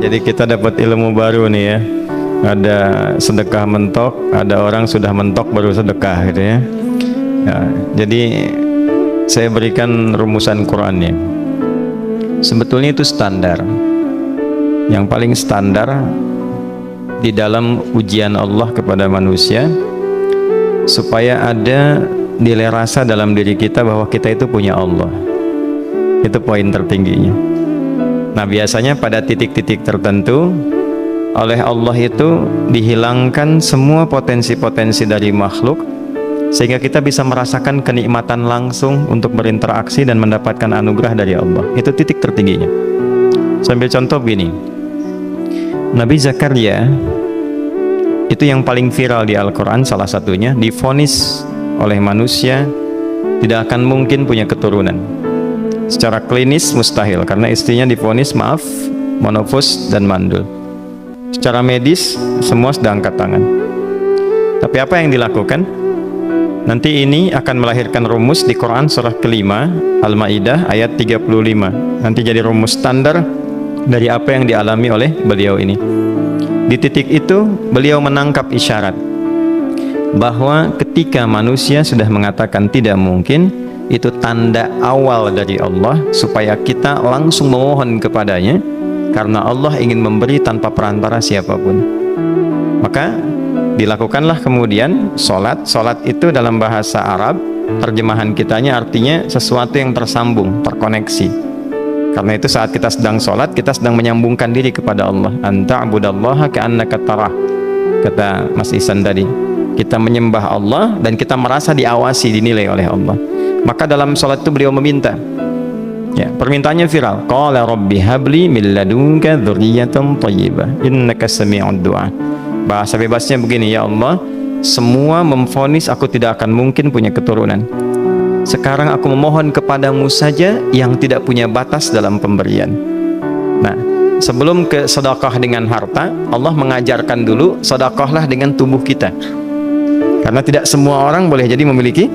Jadi kita dapat ilmu baru nih ya. Ada sedekah mentok, ada orang sudah mentok baru sedekah gitu ya. Ya, jadi saya berikan rumusan Qur'annya. Sebetulnya itu standar. Yang paling standar di dalam ujian Allah kepada manusia, supaya ada nilai rasa dalam diri kita bahwa kita itu punya Allah. Itu poin tertingginya. Nah, biasanya pada titik-titik tertentu oleh Allah itu dihilangkan semua potensi-potensi dari makhluk, sehingga kita bisa merasakan kenikmatan langsung untuk berinteraksi dan mendapatkan anugerah dari Allah. Itu titik tertingginya. Sambil contoh begini, Nabi Zakaria itu yang paling viral di Al-Quran, salah satunya divonis oleh manusia tidak akan mungkin punya keturunan. Secara klinis mustahil, karena istrinya divonis monofus dan mandul. Secara medis semua sudah angkat tangan. Tapi apa yang dilakukan? Nanti ini akan melahirkan rumus di Quran surah kelima Al-Maidah ayat 35. Nanti jadi rumus standar dari apa yang dialami oleh beliau ini. Di titik itu beliau menangkap isyarat bahwa ketika manusia sudah mengatakan tidak mungkin, itu tanda awal dari Allah supaya kita langsung memohon kepadanya, karena Allah ingin memberi tanpa perantara siapapun. Maka dilakukanlah kemudian solat. Solat itu dalam bahasa Arab, terjemahan kitanya artinya sesuatu yang tersambung, terkoneksi. Karena itu saat kita sedang solat, kita sedang menyambungkan diri kepada Allah. Anta'budallaha ka'annaka tarah, kata Mas Ihsan tadi. Kita menyembah Allah dan kita merasa diawasi, dinilai oleh Allah. Maka dalam solat itu beliau meminta, ya, permintaannya viral. Qala rabbi habli min ladunka dzurriyyatan thayyibah innaka sami'ud du'a. Bahasa bebasnya begini, ya Allah, semua memvonis aku tidak akan mungkin punya keturunan. Sekarang aku memohon kepadamu saja yang tidak punya batas dalam pemberian. Nah, sebelum ke sedekah dengan harta, Allah mengajarkan dulu sedekahlah dengan tubuh kita. Karena tidak semua orang boleh jadi memiliki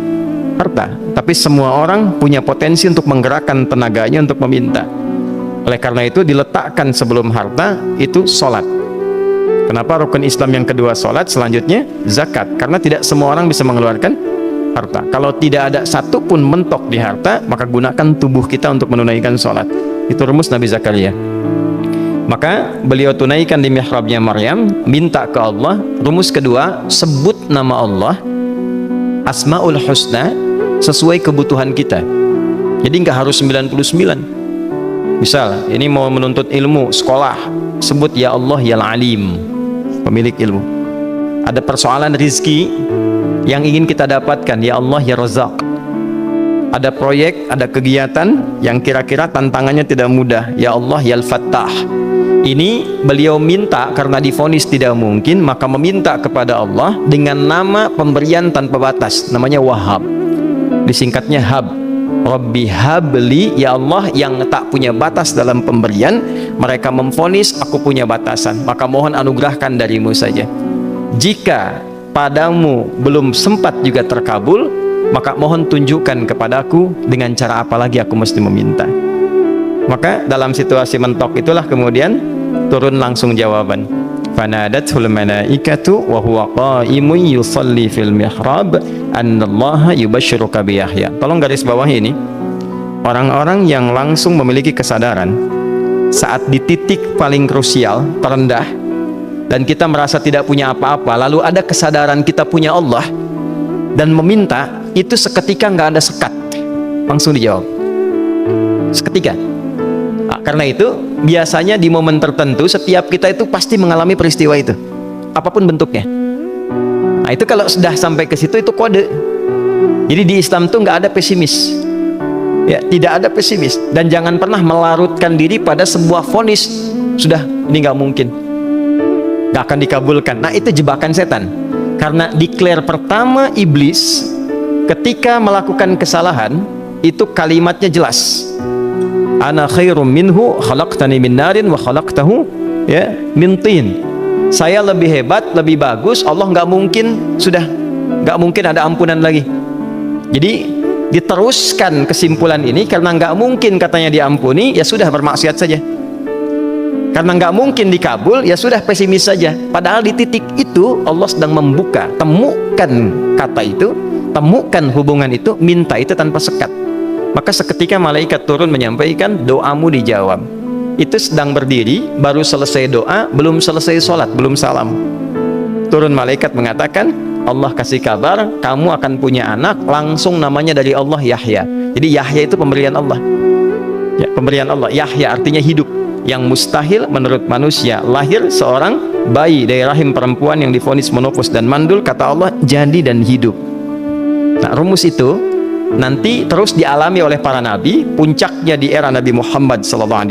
harta, tapi semua orang punya potensi untuk menggerakkan tenaganya untuk meminta. Oleh karena itu diletakkan sebelum harta itu solat. Kenapa rukun Islam yang kedua solat, selanjutnya zakat? Karena tidak semua orang bisa mengeluarkan harta. Kalau tidak ada satu pun mentok di harta, maka gunakan tubuh kita untuk menunaikan solat. Itu rumus Nabi Zakaria. Maka beliau tunaikan di mihrabnya Maryam, minta ke Allah. Rumus kedua, sebut nama Allah, Asmaul Husna, sesuai kebutuhan kita. Jadi nggak harus 99. Misal ini mau menuntut ilmu, sekolah, sebut ya Allah ya Alim, pemilik ilmu. Ada persoalan rizki yang ingin kita dapatkan, ya Allah ya Razak. Ada proyek, ada kegiatan yang kira-kira tantangannya tidak mudah, ya Allah ya Al-Fattah. Ini beliau minta karena divonis tidak mungkin, maka meminta kepada Allah dengan nama pemberian tanpa batas, namanya Wahhab. Disingkatnya Hab. Rabbi habli, ya Allah yang tak punya batas dalam pemberian. Mereka memvonis aku punya batasan, maka mohon anugerahkan darimu saja. Jika padamu belum sempat juga terkabul, maka mohon tunjukkan kepadaku dengan cara apa lagi aku mesti meminta. Maka dalam situasi mentok itulah kemudian turun langsung jawaban. Fanadathul malaikatu wa huwa qa'imun yusalli fil mihrab annallaha yubashshiruka bi Yahya. Tolong garis bawah ini. Orang-orang yang langsung memiliki kesadaran saat di titik paling krusial, terendah, dan kita merasa tidak punya apa-apa, lalu ada kesadaran kita punya Allah dan meminta, itu seketika nggak ada sekat, langsung dijawab seketika. Nah, karena itu biasanya di momen tertentu setiap kita itu pasti mengalami peristiwa itu, apapun bentuknya. Nah, itu kalau sudah sampai ke situ itu kode. Jadi di Islam tuh nggak ada pesimis, ya, tidak ada pesimis, dan jangan pernah melarutkan diri pada sebuah vonis sudah ini nggak mungkin, nggak akan dikabulkan. Nah, itu jebakan setan. Karena declare pertama iblis ketika melakukan kesalahan itu kalimatnya jelas. Ana khairum minhu khalaqtani min narin wa khalaqtahu ya min tin. Saya lebih hebat, lebih bagus. Allah nggak mungkin, sudah nggak mungkin ada ampunan lagi. Jadi diteruskan kesimpulan ini, karena nggak mungkin katanya diampuni, ya sudah bermaksiat saja. Karena nggak mungkin dikabul, ya sudah pesimis saja. Padahal di titik itu Allah sedang membuka. Temukan kata itu, temukan hubungan itu, minta itu tanpa sekat. Maka seketika malaikat turun menyampaikan, doamu dijawab. Itu sedang berdiri, baru selesai doa, belum selesai sholat, belum salam. Turun malaikat mengatakan, Allah kasih kabar, kamu akan punya anak, langsung namanya dari Allah, Yahya. Jadi Yahya itu pemberian Allah. Ya, pemberian Allah. Yahya artinya hidup. Yang mustahil menurut manusia, lahir seorang bayi dari rahim perempuan yang divonis menopause dan mandul, kata Allah jadi dan hidup. Nah, rumus itu nanti terus dialami oleh para nabi, puncaknya di era Nabi Muhammad SAW,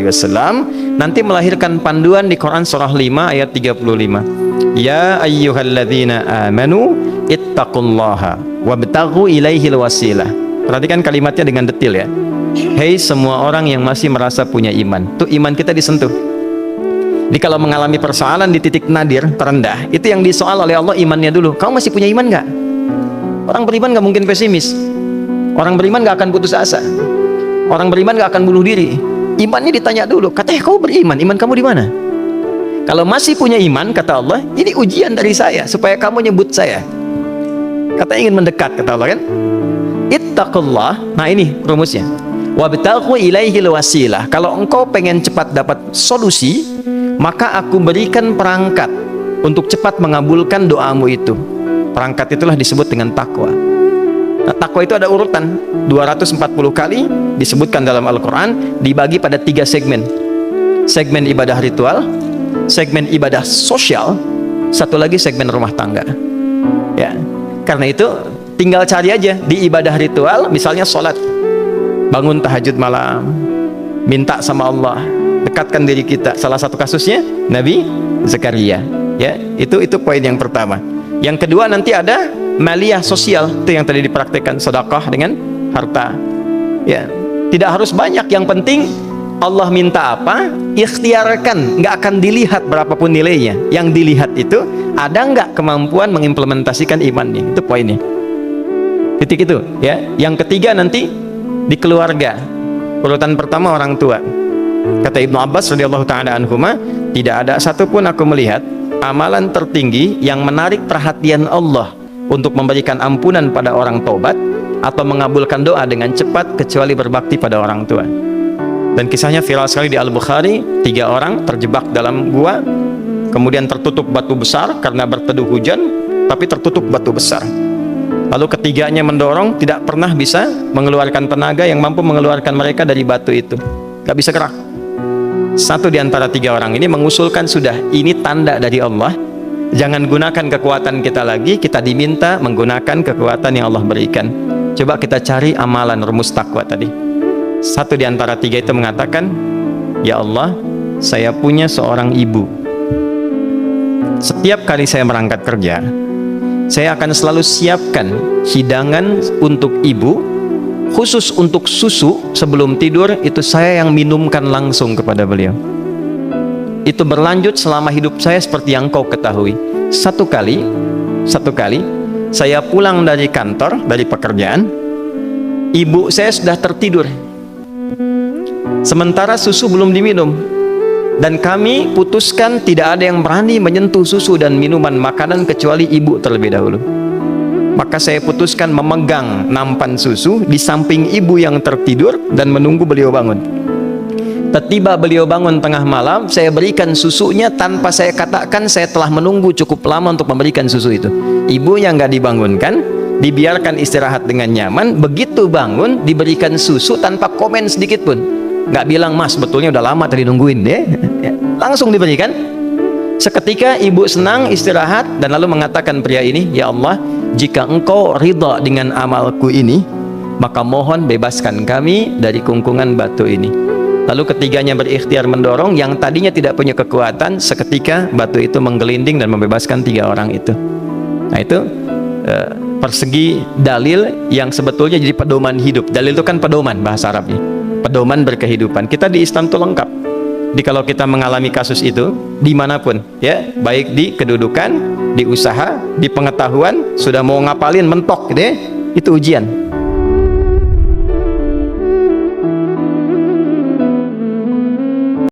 nanti melahirkan panduan di Quran surah 5 ayat 35. Ya ayyuhalladzina amanu ittaqullaha wabtaghu ilaihil wasilah. Perhatikan kalimatnya dengan detail ya. Hei semua orang yang masih merasa punya iman, tuh iman kita disentuh. Jadi kalau mengalami persoalan di titik nadir terendah, itu yang disoal oleh Allah imannya dulu. Kamu masih punya iman nggak? Orang beriman nggak mungkin pesimis. Orang beriman nggak akan putus asa. Orang beriman nggak akan bunuh diri. Imannya ditanya dulu. Katanya kau beriman, iman kamu di mana? Kalau masih punya iman, kata Allah, ini ujian dari saya supaya kamu nyebut saya. Katanya ingin mendekat, kata Allah kan? Ittaqullah. Nah ini rumusnya. Wabtaghu ilaihil wasilah. Kalau engkau pengen cepat dapat solusi, maka aku berikan perangkat untuk cepat mengabulkan doamu itu. Perangkat itulah disebut dengan takwa. Nah, takwa itu ada urutan 240 kali disebutkan dalam Al-Quran, dibagi pada 3 segmen. Segmen ibadah ritual, segmen ibadah sosial, satu lagi segmen rumah tangga. Ya, karena itu tinggal cari aja di ibadah ritual, misalnya sholat, bangun tahajud malam, minta sama Allah, dekatkan diri kita. Salah satu kasusnya Nabi Zakaria. Ya, itu poin yang pertama. Yang kedua nanti ada maliyah sosial, itu yang tadi dipraktekkan, sedekah dengan harta. Ya, tidak harus banyak, yang penting Allah minta apa, ikhtiarkan, nggak akan dilihat berapapun nilainya. Yang dilihat itu ada nggak kemampuan mengimplementasikan imannya, itu poinnya. Titik itu ya. Yang ketiga nanti di keluarga, urutan pertama orang tua. Kata Ibnu Abbas radhiyallahu taala anhuma, tidak ada satupun aku melihat amalan tertinggi yang menarik perhatian Allah untuk memberikan ampunan pada orang taubat atau mengabulkan doa dengan cepat kecuali berbakti pada orang tua. Dan kisahnya viral sekali di Al-Bukhari, 3 orang terjebak dalam gua, kemudian tertutup batu besar karena berteduh hujan, tapi tertutup batu besar. Lalu ketiganya mendorong, tidak pernah bisa mengeluarkan tenaga yang mampu mengeluarkan mereka dari batu itu. Gak bisa gerak. Satu di antara 3 orang ini mengusulkan, sudah, ini tanda dari Allah, jangan gunakan kekuatan kita lagi, kita diminta menggunakan kekuatan yang Allah berikan. Coba kita cari amalan rumus takwa tadi. Satu di antara 3 itu mengatakan, ya Allah, saya punya seorang ibu. Setiap kali saya berangkat kerja, saya akan selalu siapkan hidangan untuk ibu, khusus untuk susu sebelum tidur, itu saya yang minumkan langsung kepada beliau. Itu berlanjut selama hidup saya seperti yang kau ketahui. Satu kali saya pulang dari kantor, dari pekerjaan, ibu saya sudah tertidur, sementara susu belum diminum. Dan kami putuskan tidak ada yang berani menyentuh susu dan minuman makanan kecuali ibu terlebih dahulu. Maka saya putuskan memegang nampan susu di samping ibu yang tertidur dan menunggu beliau bangun. Tiba beliau bangun tengah malam, saya berikan susunya tanpa saya katakan saya telah menunggu cukup lama untuk memberikan susu itu. Ibunya nggak dibangunkan, dibiarkan istirahat dengan nyaman. Begitu bangun, diberikan susu tanpa komen sedikit pun. Nggak bilang, mas betulnya udah lama tadi nungguin deh, ya, langsung diberikan. Seketika ibu senang istirahat dan lalu mengatakan pria ini, ya Allah, jika engkau ridha dengan amalku ini, maka mohon bebaskan kami dari kungkungan batu ini. Lalu ketiganya berikhtiar mendorong, yang tadinya tidak punya kekuatan, seketika batu itu menggelinding dan membebaskan 3 orang itu. Nah itu persegi dalil yang sebetulnya jadi pedoman hidup. Dalil itu kan pedoman bahasa Arabnya, pedoman berkehidupan. Kita di Islam itu lengkap. Jadi kalau kita mengalami kasus itu dimanapun, ya, baik di kedudukan, di usaha, di pengetahuan, sudah mau ngapalin mentok gitu ya, itu ujian.